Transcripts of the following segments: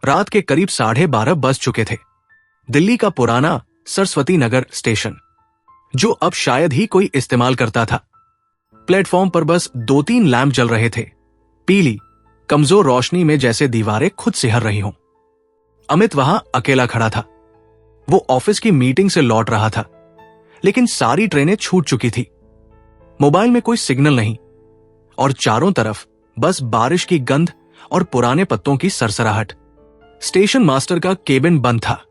रात के करीब 12:30 बज चुके थे। दिल्ली का पुराना सरस्वती नगर स्टेशन, जो अब शायद ही कोई इस्तेमाल करता था। प्लेटफॉर्म पर बस 2-3 लैंप जल रहे थे, पीली कमजोर रोशनी में जैसे दीवारें खुद सिहर रही हों। अमित वहां अकेला खड़ा था। वो ऑफिस की मीटिंग से लौट रहा था, लेकिन सारी ट्रेनें छूट चुकी थी। मोबाइल में कोई सिग्नल नहीं और चारों तरफ बस बारिश की गंध और पुराने पत्तों की सरसराहट। स्टेशन मास्टर का केबिन बंद था।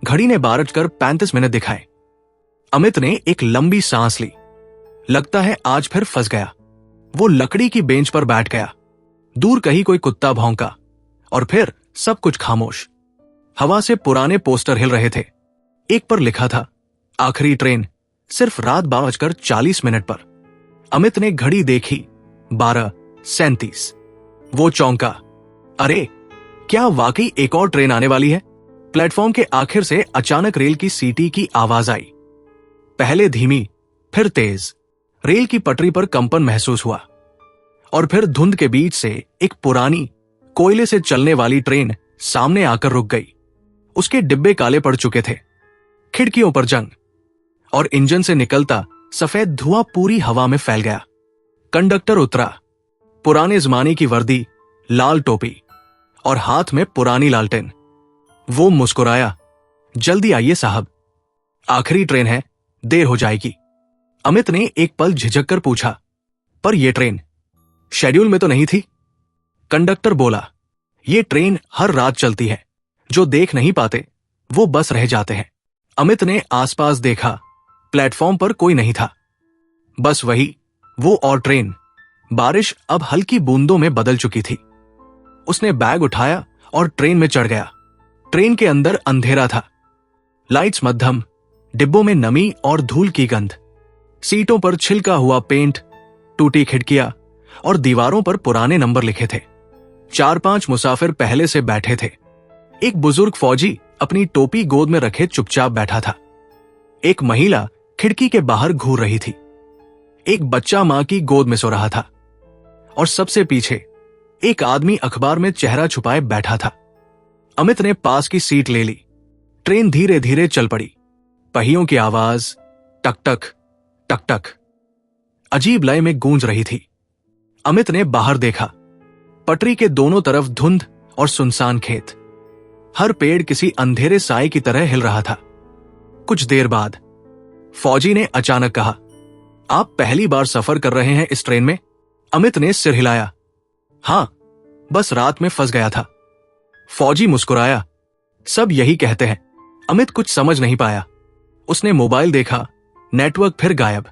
घड़ी ने 12:35 दिखाए। अमित ने एक लंबी सांस ली। लगता है आज फिर फंस गया। वो लकड़ी की बेंच पर बैठ गया। दूर कहीं कोई कुत्ता भौंका और फिर सब कुछ खामोश। हवा से पुराने पोस्टर हिल रहे थे। एक पर लिखा था, आखिरी ट्रेन सिर्फ रात 12:40 पर। अमित ने घड़ी देखी, 12:37। वो चौंका। अरे, क्या वाकई एक और ट्रेन आने वाली है? प्लेटफॉर्म के आखिर से अचानक रेल की सीटी की आवाज आई। पहले धीमी, फिर तेज। रेल की पटरी पर कंपन महसूस हुआ और फिर धुंध के बीच से एक पुरानी कोयले से चलने वाली ट्रेन सामने आकर रुक गई। उसके डिब्बे काले पड़ चुके थे, खिड़कियों पर जंग, और इंजन से निकलता सफेद धुआं पूरी हवा में फैल गया। कंडक्टर उतरा। पुराने जमाने की वर्दी, लाल टोपी और हाथ में पुरानी लालटेन। वो मुस्कुराया। जल्दी आइए साहब, आखिरी ट्रेन है, देर हो जाएगी। अमित ने एक पल झिझक कर पूछा, पर यह ट्रेन शेड्यूल में तो नहीं थी? कंडक्टर बोला, यह ट्रेन हर रात चलती है। जो देख नहीं पाते वो बस रह जाते हैं। अमित ने आसपास देखा। प्लेटफॉर्म पर कोई नहीं था। बस वही, वो और ट्रेन। बारिश अब हल्की बूंदों में बदल चुकी थी। उसने बैग उठाया और ट्रेन में चढ़ गया। ट्रेन के अंदर अंधेरा था। लाइट्स मध्यम, डिब्बों में नमी और धूल की गंध। सीटों पर छिलका हुआ पेंट, टूटी खिड़कियां और दीवारों पर पुराने नंबर लिखे थे। 4-5 मुसाफिर पहले से बैठे थे। एक बुजुर्ग फौजी अपनी टोपी गोद में रखे चुपचाप बैठा था। एक महिला खिड़की के बाहर घूर रही थी। एक बच्चा मां की गोद में सो रहा था और सबसे पीछे एक आदमी अखबार में चेहरा छुपाए बैठा था। अमित ने पास की सीट ले ली। ट्रेन धीरे धीरे चल पड़ी। पहियों की आवाज टक टक टक टक अजीब लय में गूंज रही थी। अमित ने बाहर देखा। पटरी के दोनों तरफ धुंध और सुनसान खेत। हर पेड़ किसी अंधेरे साए की तरह हिल रहा था। कुछ देर बाद फौजी ने अचानक कहा, आप पहली बार सफर कर रहे हैं इस ट्रेन में? अमित ने सिर हिलाया। हां, बस रात में फंस गया था। फौजी मुस्कुराया। सब यही कहते हैं। अमित कुछ समझ नहीं पाया। उसने मोबाइल देखा, नेटवर्क फिर गायब।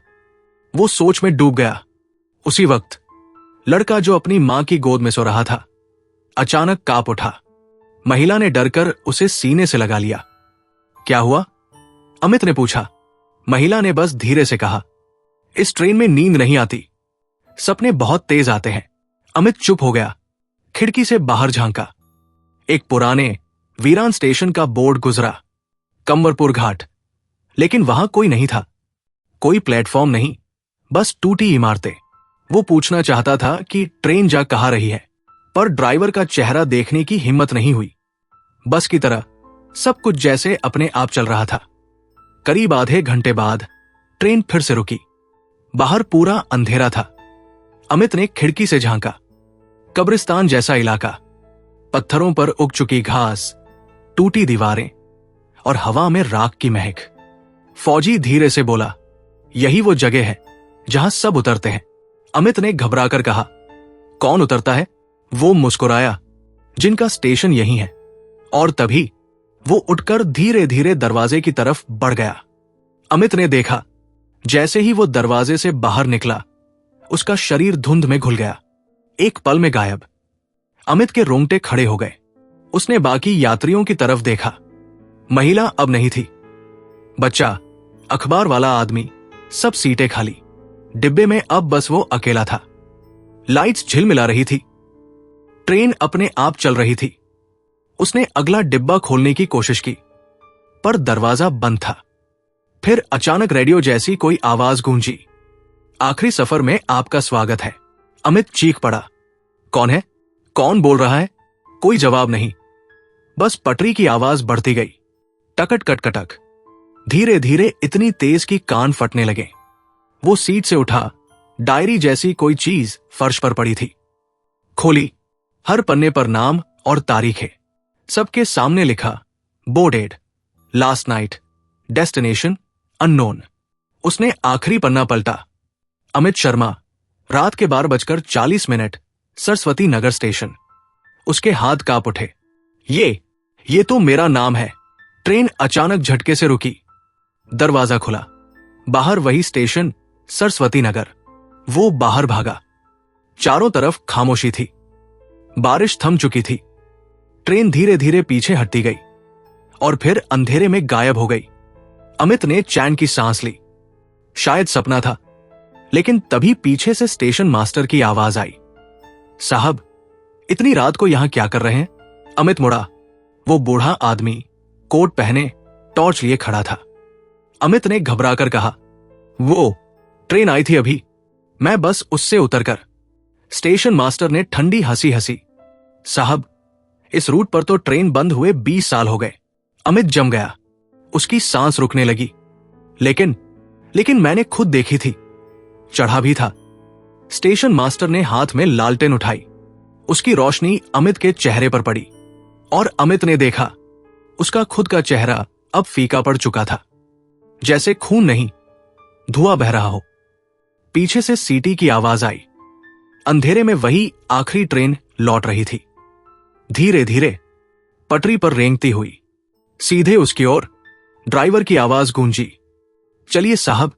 वो सोच में डूब गया। उसी वक्त लड़का जो अपनी मां की गोद में सो रहा था, अचानक कांप उठा। महिला ने डरकर उसे सीने से लगा लिया। क्या हुआ? अमित ने पूछा। महिला ने बस धीरे से कहा, इस ट्रेन में नींद नहीं आती, सपने बहुत तेज आते हैं। अमित चुप हो गया। खिड़की से बाहर झांका। एक पुराने वीरान स्टेशन का बोर्ड गुजरा, कंवरपुर घाट। लेकिन वहां कोई नहीं था। कोई प्लेटफॉर्म नहीं, बस टूटी इमारतें। वो पूछना चाहता था कि ट्रेन जा कहां रही है, पर ड्राइवर का चेहरा देखने की हिम्मत नहीं हुई। बस की तरह सब कुछ जैसे अपने आप चल रहा था। करीब आधे घंटे बाद ट्रेन फिर से रुकी। बाहर पूरा अंधेरा था। अमित ने खिड़की से झांका। कब्रिस्तान जैसा इलाका, पत्थरों पर उग चुकी घास, टूटी दीवारें और हवा में राख की महक। फौजी धीरे से बोला, यही वो जगह है जहां सब उतरते हैं। अमित ने घबराकर कहा, कौन उतरता है? वो मुस्कुराया, जिनका स्टेशन यही है। और तभी वो उठकर धीरे धीरे दरवाजे की तरफ बढ़ गया। अमित ने देखा, जैसे ही वो दरवाजे से बाहर निकला, उसका शरीर धुंध में घुल गया, एक पल में गायब। अमित के रोंगटे खड़े हो गए। उसने बाकी यात्रियों की तरफ देखा। महिला अब नहीं थी। बच्चा, अखबार वाला आदमी, सब सीटें खाली। डिब्बे में अब बस वो अकेला था। लाइट्स झिलमिला रही थी। ट्रेन अपने आप चल रही थी। उसने अगला डिब्बा खोलने की कोशिश की, पर दरवाजा बंद था। फिर अचानक रेडियो जैसी कोई आवाज गूंजी, आखिरी सफर में आपका स्वागत है। अमित चीख पड़ा, कौन है? कौन बोल रहा है? कोई जवाब नहीं। बस पटरी की आवाज बढ़ती गई, टकट कटकटक। धीरे धीरे इतनी तेज कि कान फटने लगे। वो सीट से उठा, डायरी जैसी कोई चीज फर्श पर पड़ी थी। खोली, हर पन्ने पर नाम और तारीखें। सबके सामने लिखा, boarded, last night, destination unknown. उसने आखिरी पन्ना पलटा। अमित शर्मा, रात के 12:40, सरस्वती नगर स्टेशन। उसके हाथ कांप उठे। ये तो मेरा नाम है। ट्रेन अचानक झटके से रुकी। दरवाजा खुला। बाहर वही स्टेशन, सरस्वती नगर। वो बाहर भागा। चारों तरफ खामोशी थी। बारिश थम चुकी थी। ट्रेन धीरे धीरे पीछे हटती गई और फिर अंधेरे में गायब हो गई। अमित ने चैन की सांस ली। शायद सपना था, लेकिन तभी पीछे से स्टेशन मास्टर की आवाज आई। साहब, इतनी रात को यहां क्या कर रहे हैं? अमित मुड़ा। वो बूढ़ा आदमी कोट पहने टॉर्च लिए खड़ा था। अमित ने घबराकर कहा, वो ट्रेन आई थी अभी, मैं बस उससे उतरकर। स्टेशन मास्टर ने ठंडी हंसी हंसी। साहब, इस रूट पर तो ट्रेन बंद हुए 20 साल हो गए। अमित जम गया। उसकी सांस रुकने लगी। लेकिन मैंने खुद देखी थी। चढ़ा भी था। स्टेशन मास्टर ने हाथ में लालटेन उठाई। उसकी रोशनी अमित के चेहरे पर पड़ी और अमित ने देखा, उसका खुद का चेहरा अब फीका पड़ चुका था, जैसे खून नहीं, धुआं बह रहा हो। पीछे से सीटी की आवाज आई। अंधेरे में वही आखिरी ट्रेन लौट रही थी, धीरे धीरे पटरी पर रेंगती हुई। सीधे उसकी ओर ड्राइवर की आवाज गूंजी, चलिए साहब,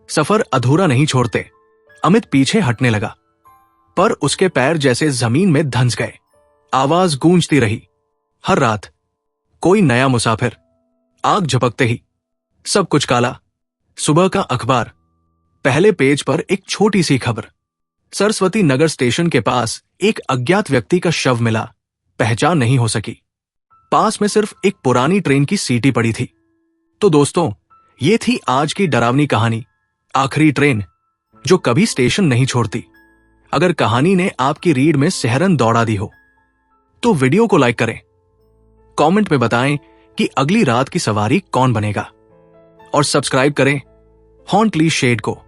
सफर अधूरा नहीं छोड़ते। अमित पीछे हटने लगा, पर उसके पैर जैसे जमीन में धंस गए। आवाज गूंजती रही। हर रात कोई नया मुसाफिर। आग झपकते ही सब कुछ काला। सुबह का अखबार, पहले पेज पर एक छोटी सी खबर, सरस्वती नगर स्टेशन के पास एक अज्ञात व्यक्ति का शव मिला, पहचान नहीं हो सकी। पास में सिर्फ एक पुरानी ट्रेन की सीटी पड़ी थी। तो दोस्तों, ये थी आज की डरावनी कहानी, आखिरी ट्रेन जो कभी स्टेशन नहीं छोड़ती। अगर कहानी ने आपकी रीढ़ में सिहरन दौड़ा दी हो तो वीडियो को लाइक करें, कमेंट में बताएं कि अगली रात की सवारी कौन बनेगा, और सब्सक्राइब करें हॉन्टली शेड को।